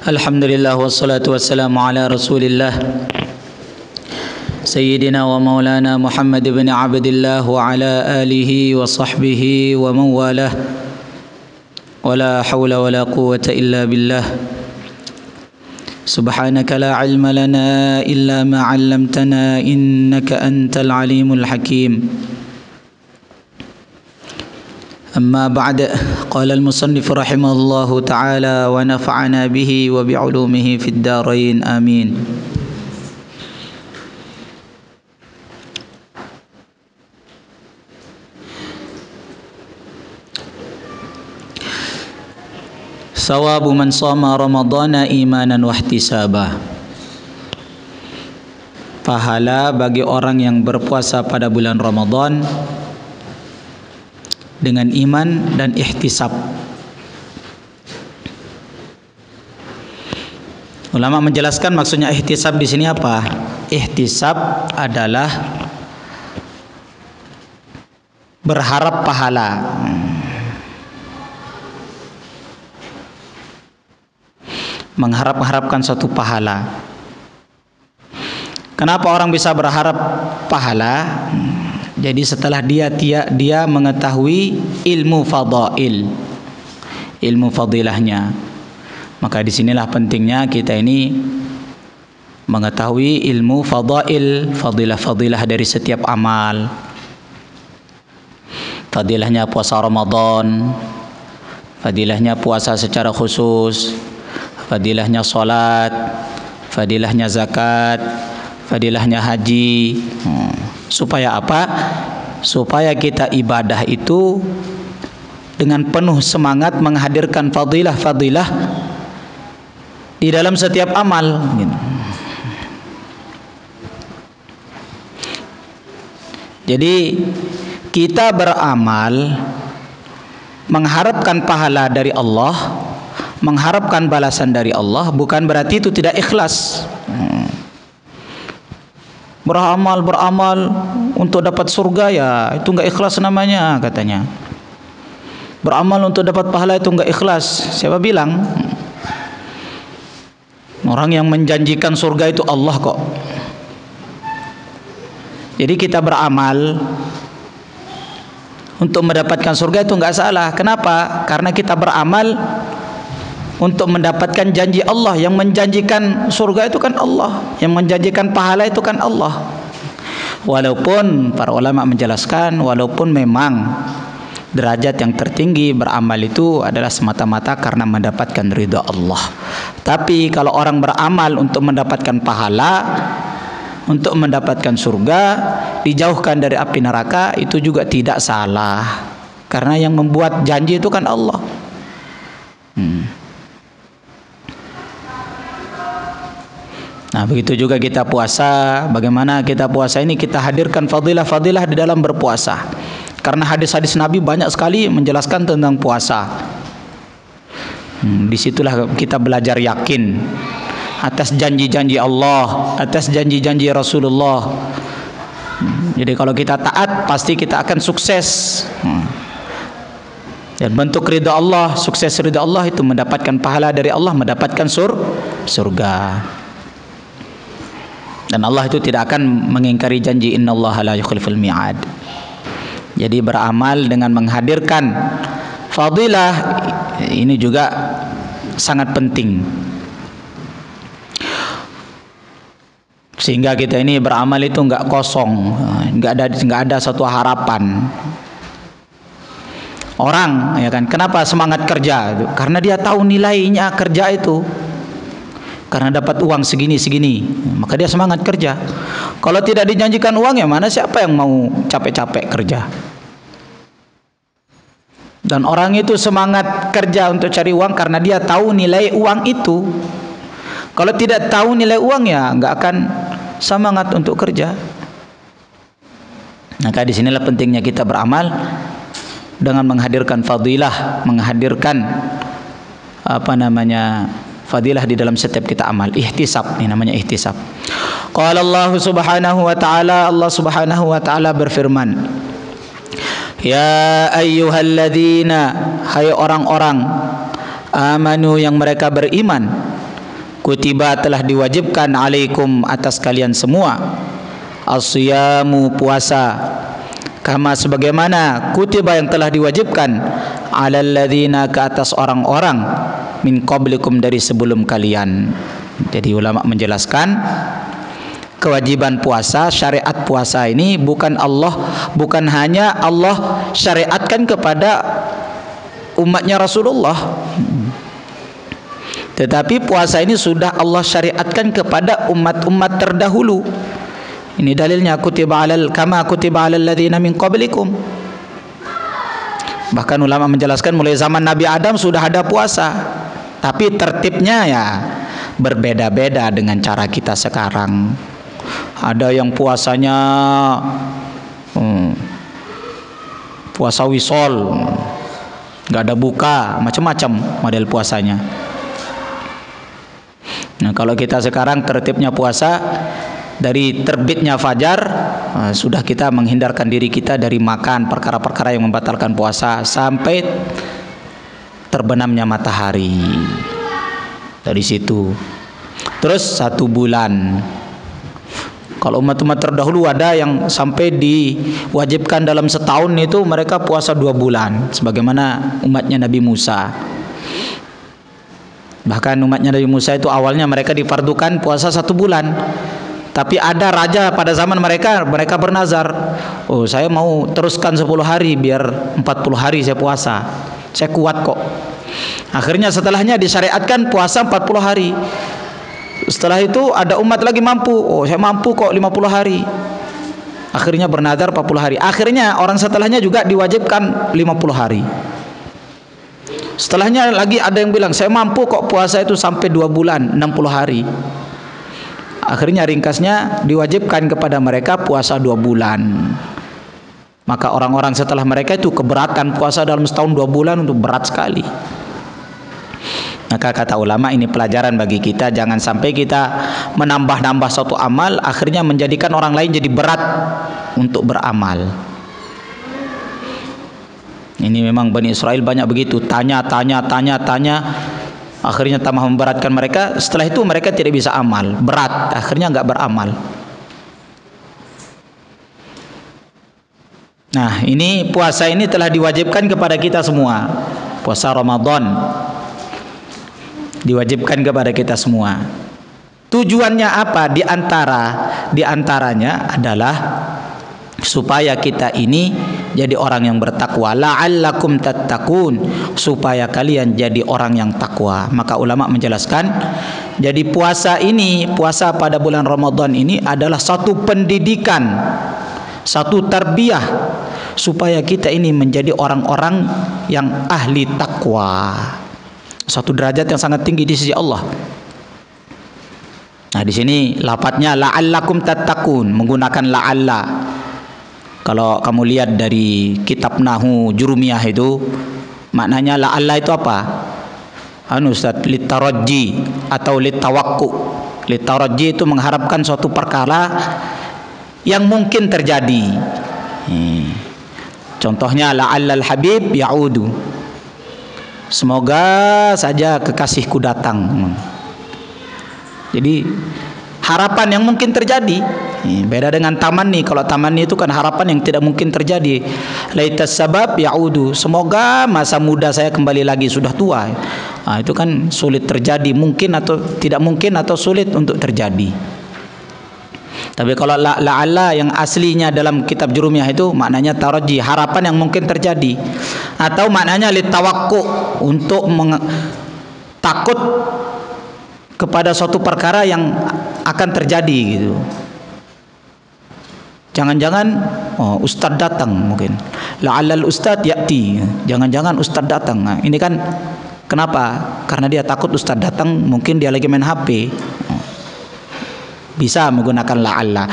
Alhamdulillah wassalatu wassalamu ala Rasulillah Sayyidina wa maulana Muhammad ibn Abdillah wa ala alihi wa sahbihi wa man walah wa la hawla wa la quwwata illa billah Subhanaka la ilma lana illa ma 'allamtana innaka antal alimul hakim أما بعد قال المصنف رحمه الله تعالى ونفعنا به وبعلومه في الدارين آمين ثواب من صام رمضان إيمانا واحتسابا pahala bagi orang yang berpuasa pada bulan Ramadan dengan iman dan ihtisab. Ulama menjelaskan maksudnya ihtisab di sini apa? Ihtisab adalah berharap pahala. Mengharap-harapkan suatu pahala. Kenapa orang bisa berharap pahala? Jadi setelah dia mengetahui ilmu fadail, ilmu fadilahnya, maka disinilah pentingnya kita ini mengetahui ilmu fadail, fadilah-fadilah dari setiap amal. Fadilahnya puasa Ramadan, fadilahnya puasa secara khusus, fadilahnya salat, fadilahnya zakat, fadilahnya haji. Supaya apa? Supaya kita ibadah itu dengan penuh semangat menghadirkan fadilah-fadilah di dalam setiap amal. Jadi kita beramal mengharapkan pahala dari Allah, mengharapkan balasan dari Allah, bukan berarti itu tidak ikhlas. Beramal untuk dapat surga, ya itu enggak ikhlas namanya, katanya. Beramal untuk dapat pahala itu enggak ikhlas. Siapa bilang? Orang yang menjanjikan surga itu Allah kok. Jadi kita beramal untuk mendapatkan surga itu enggak salah. Kenapa? Karena kita beramal untuk mendapatkan janji Allah. Yang menjanjikan surga itu kan Allah, yang menjanjikan pahala itu kan Allah. Walaupun para ulama menjelaskan, walaupun memang derajat yang tertinggi beramal itu adalah semata-mata karena mendapatkan ridha Allah, tapi kalau orang beramal untuk mendapatkan pahala, untuk mendapatkan surga, dijauhkan dari api neraka, itu juga tidak salah, karena yang membuat janji itu kan Allah. Nah, begitu juga kita puasa. Bagaimana kita puasa ini kita hadirkan fadilah-fadilah di dalam berpuasa. Karena hadis-hadis Nabi banyak sekali menjelaskan tentang puasa. Disitulah kita belajar yakin atas janji-janji Allah, atas janji-janji Rasulullah. Jadi kalau kita taat, pasti kita akan sukses. Dan bentuk ridha Allah, sukses ridha Allah itu mendapatkan pahala dari Allah, mendapatkan surga. Dan Allah itu tidak akan mengingkari janji, innallaha la yukhliful mi'ad. Jadi beramal dengan menghadirkan fadilah ini juga sangat penting. Sehingga kita ini beramal itu enggak kosong, enggak ada satu harapan. Orang, ya kan, kenapa semangat kerja? Karena dia tahu nilainya kerja itu. Karena dapat uang segini, maka dia semangat kerja. Kalau tidak dijanjikan uang, ya mana siapa yang mau capek-capek kerja? Dan orang itu semangat kerja untuk cari uang karena dia tahu nilai uang itu. Kalau tidak tahu nilai uang, ya nggak akan semangat untuk kerja. Maka disinilah pentingnya kita beramal dengan menghadirkan fadilah, menghadirkan fadilah di dalam setiap kita amal. Ihtisab, ini namanya ihtisab. Qala Allah Subhanahu wa ta'ala, Allah Subhanahu wa ta'ala berfirman, Ya ayyuhalladzina, hai orang-orang amanu yang mereka beriman, kutiba telah diwajibkan alaikum atas kalian semua as-siyamu puasa kama sebagaimana kutiba yang telah diwajibkan alal ladzina ke atas orang-orang min qablikum dari sebelum kalian. Jadi ulama menjelaskan kewajiban puasa, syariat puasa ini bukan hanya Allah syariatkan kepada umatnya Rasulullah, tetapi puasa ini sudah Allah syariatkan kepada umat-umat terdahulu. Ini dalilnya kama kutiba alal ladzina min qablikum. Bahkan ulama menjelaskan mulai zaman Nabi Adam sudah ada puasa, tapi tertibnya ya berbeda-beda dengan cara kita sekarang. Ada yang puasanya puasa wisol, nggak ada buka, macam-macam model puasanya. Nah, kalau kita sekarang tertibnya puasa dari terbitnya fajar, sudah kita menghindarkan diri kita dari makan perkara-perkara yang membatalkan puasa sampai terbenamnya matahari. Dari situ terus 1 bulan. Kalau umat-umat terdahulu ada yang sampai diwajibkan dalam setahun itu mereka puasa 2 bulan, sebagaimana umatnya Nabi Musa. Bahkan umatnya Nabi Musa itu awalnya mereka difardukan puasa 1 bulan. Tapi ada raja pada zaman mereka bernazar, oh saya mau teruskan 10 hari biar 40 hari saya puasa, saya kuat kok. Akhirnya setelahnya disyariatkan puasa 40 hari. Setelah itu ada umat lagi mampu, oh saya mampu kok 50 hari. Akhirnya bernazar 40 hari. Akhirnya orang setelahnya juga diwajibkan 50 hari. Setelahnya lagi ada yang bilang saya mampu kok puasa itu sampai 2 bulan 60 hari. Akhirnya ringkasnya diwajibkan kepada mereka puasa 2 bulan. Maka orang-orang setelah mereka itu keberatan puasa dalam setahun 2 bulan, untuk berat sekali. Maka kata ulama ini pelajaran bagi kita, jangan sampai kita menambah-nambah suatu amal akhirnya menjadikan orang lain jadi berat untuk beramal. Ini memang Bani Israel banyak begitu, tanya, akhirnya tambah memberatkan mereka. Setelah itu mereka tidak bisa amal, berat, akhirnya nggak beramal. Nah, ini puasa ini telah diwajibkan kepada kita semua. Puasa Ramadan diwajibkan kepada kita semua. Tujuannya apa? Di antaranya adalah supaya kita ini jadi orang yang bertakwa. La'allakum tattaqun, supaya kalian jadi orang yang takwa. Maka ulama menjelaskan, jadi puasa ini, puasa pada bulan Ramadan ini adalah satu pendidikan, satu tarbiyah supaya kita ini menjadi orang-orang yang ahli takwa. Satu derajat yang sangat tinggi di sisi Allah. Nah, di sini lafadznya la'allakum tattaqun, menggunakan la'alla. Kalau kamu lihat dari kitab Nahwu Jurumiyah itu, maknanya la'alla itu apa? Ustaz, litarajji atau litawakku. Litarajji itu mengharapkan suatu perkara yang mungkin terjadi. Contohnya la'allal habib ya'udu, semoga saja kekasihku datang. Jadi harapan yang mungkin terjadi. Beda dengan tamanni. Kalau tamanni itu kan harapan yang tidak mungkin terjadi. Laitas sabab ya'udu, semoga masa muda saya kembali lagi, sudah tua. Nah, itu kan sulit terjadi, mungkin atau tidak mungkin atau sulit untuk terjadi. Tapi kalau la'alla yang aslinya dalam kitab Jurumiyah itu maknanya taraji, harapan yang mungkin terjadi. Atau maknanya litawakku, untuk takut kepada suatu perkara yang akan terjadi gitu. Jangan-jangan ustadz datang, mungkin la'allal ustadz ya'ti, jangan-jangan ustadz datang. Nah, ini kan kenapa? Karena dia takut ustadz datang, mungkin dia lagi main HP. Bisa menggunakan la'alla.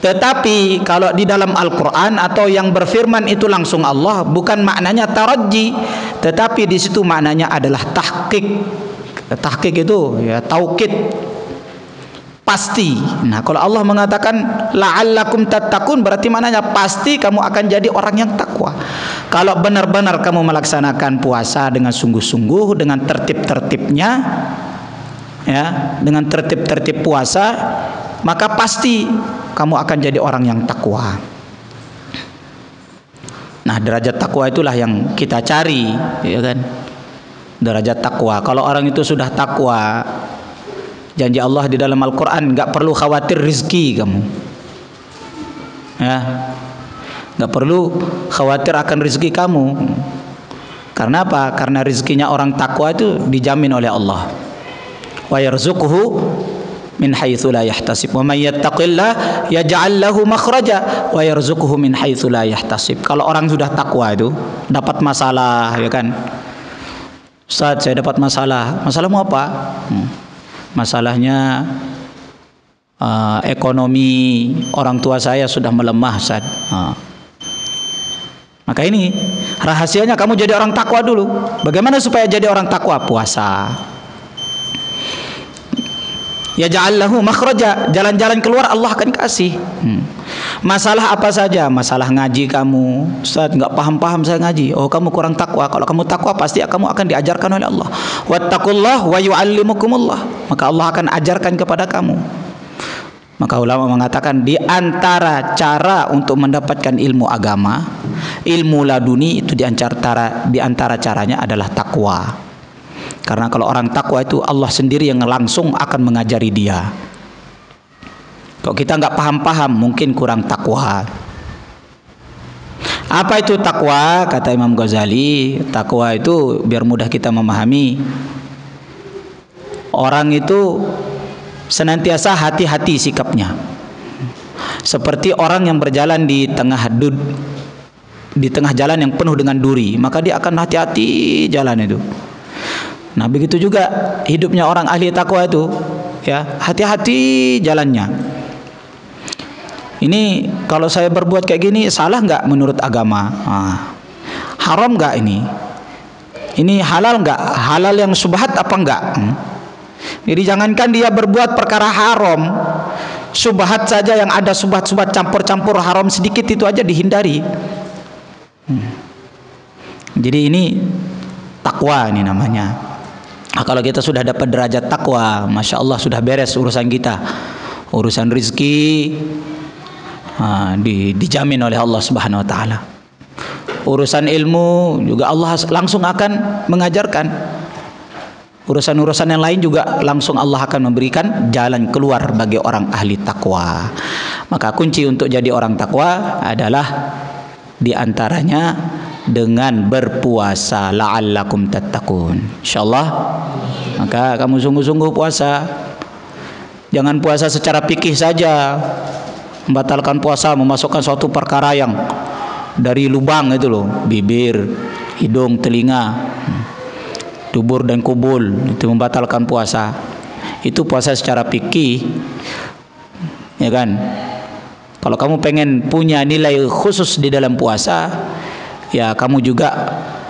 Tetapi kalau di dalam Al-Quran atau yang berfirman itu langsung Allah, bukan maknanya taraji, tetapi di situ maknanya adalah tahqiq. Tahqiq itu ya taukid, pasti. Nah, kalau Allah mengatakan la'allakum tattaqun, berarti maknanya pasti kamu akan jadi orang yang takwa. Kalau benar-benar kamu melaksanakan puasa dengan sungguh-sungguh, dengan tertib-tertibnya, ya, dengan tertib-tertib puasa, maka pasti kamu akan jadi orang yang takwa. Nah, derajat takwa itulah yang kita cari, ya kan? Derajat takwa. Kalau orang itu sudah takwa, janji Allah di dalam Al-Quran, nggak perlu khawatir rezeki kamu, ya, nggak perlu khawatir akan rezeki kamu. Karena apa? Karena rezekinya orang takwa itu dijamin oleh Allah. Wa yarzuquhu min haitsu la yahtasib. Wa may yattaqillah yaj'al lahu makhraja wa yarzuquhu min haitsu la yahtasib. Kalau orang sudah takwa itu dapat masalah, ya kan? Ustaz, saya dapat masalah. Masalahmu apa? Masalahnya ekonomi orang tua saya sudah melemah, Ustaz. Maka ini rahasianya kamu jadi orang takwa dulu. Bagaimana supaya jadi orang takwa? Puasa. Ya ja'allahu makhraja, jalan-jalan keluar Allah akan kasih. Masalah apa saja, masalah ngaji kamu, Ustaz nggak paham-paham saya ngaji. Oh, kamu kurang takwa. Kalau kamu takwa pasti kamu akan diajarkan oleh Allah. Wattaqullah wa yu'allimukumullah. Maka Allah akan ajarkan kepada kamu. Maka ulama mengatakan di antara cara untuk mendapatkan ilmu agama, ilmu laduni itu di antara caranya adalah takwa. Karena kalau orang takwa itu Allah sendiri yang langsung akan mengajari dia. Kalau kita nggak paham-paham mungkin kurang takwa. Apa itu takwa? Kata Imam Ghazali, takwa itu biar mudah kita memahami. Orang itu senantiasa hati-hati sikapnya, seperti orang yang berjalan di tengah jalan yang penuh dengan duri, maka dia akan hati-hati jalan itu. Nah, begitu juga hidupnya orang ahli takwa itu, ya, hati-hati jalannya. Ini kalau saya berbuat kayak gini salah nggak menurut agama? Haram nggak ini? Ini halal nggak? Halal yang subhat apa enggak? Jadi jangankan dia berbuat perkara haram, subhat saja yang ada subhat-subhat campur-campur haram sedikit itu aja dihindari. Jadi ini takwa ini namanya. Nah, kalau kita sudah dapat derajat takwa, masya Allah sudah beres urusan kita. Urusan rizki dijamin oleh Allah Subhanahu Wa Taala. Urusan ilmu juga Allah langsung akan mengajarkan. Urusan-urusan yang lain juga langsung Allah akan memberikan jalan keluar bagi orang ahli takwa. Maka kunci untuk jadi orang takwa adalah diantaranya dengan berpuasa, la'allakum tattaqun. Insyaallah. Maka kamu sungguh-sungguh puasa. Jangan puasa secara fikih saja. Membatalkan puasa, memasukkan suatu perkara yang dari lubang itu loh, bibir, hidung, telinga, dubur dan kubul, itu membatalkan puasa. Itu puasa secara fikih, ya kan? Kalau kamu pengen punya nilai khusus di dalam puasa, ya kamu juga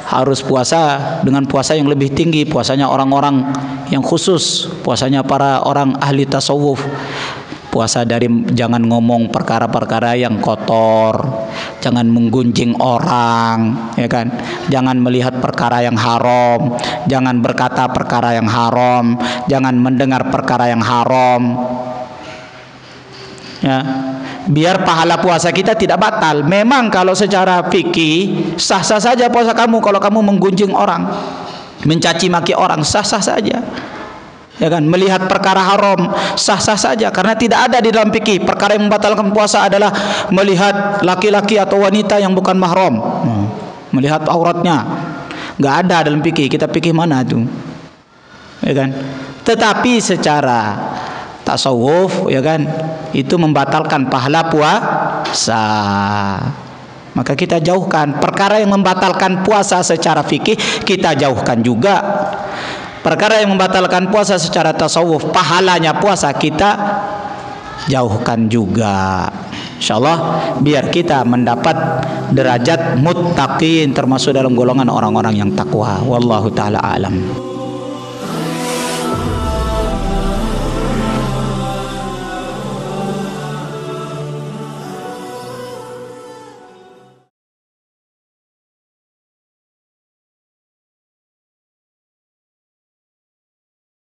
harus puasa dengan puasa yang lebih tinggi, puasanya orang-orang yang khusus, puasanya para orang ahli tasawuf. Puasa dari jangan ngomong perkara-perkara yang kotor, jangan menggunjing orang, ya kan? Jangan melihat perkara yang haram, jangan berkata perkara yang haram, jangan mendengar perkara yang haram. Ya. Biar pahala puasa kita tidak batal. Memang kalau secara fikih sah-sah saja puasa kamu kalau kamu menggunjing orang, mencaci maki orang, sah-sah saja. Ya kan, melihat perkara haram sah-sah saja karena tidak ada di dalam fikih perkara yang membatalkan puasa adalah melihat laki-laki atau wanita yang bukan mahram, melihat auratnya. Enggak ada dalam fikih. Kita fikih mana itu? Ya kan? Tetapi secara tasawuf, ya kan, itu membatalkan pahala puasa. Maka kita jauhkan perkara yang membatalkan puasa secara fikih, kita jauhkan juga. Perkara yang membatalkan puasa secara tasawuf, pahalanya puasa kita jauhkan juga. Insyaallah biar kita mendapat derajat muttaqin, termasuk dalam golongan orang-orang yang takwa. Wallahu taala alam.